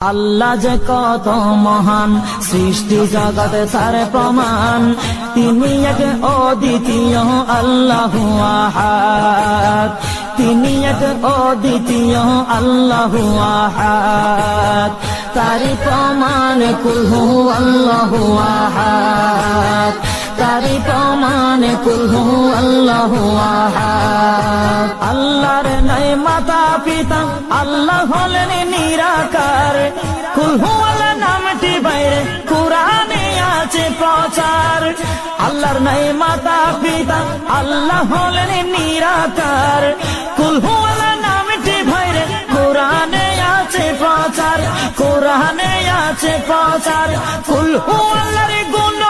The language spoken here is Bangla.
আল্লাহ যে কত মহান, সৃষ্টি জগতে তার প্রমাণ। তিনি এক অদ্বিতীয় আল্লাহু আহাদ, তিনি এক অদ্বিতীয় আল্লাহু আহাদ। তারি প্রমাণ কুল হু আল্লাহু আহাদ, তারি প্রমাণ কুল হু আল্লাহু আহাদ। আল্লাহর নাই মাতা পিতা, আল্লাহ হলেন নিরাকার। কুল হু আল্লাহ নামটি বাইরে কুরআনে আছে প্রচার। আল্লাহর নাই মাতা পিতা, আল্লাহ হলেন নিরাকার। কুল হু আল্লাহ নামটি বাইরে কুরআনে আছে প্রচার, কুরআনে আছে প্রচার। কুল হু আল্লাহর গুণ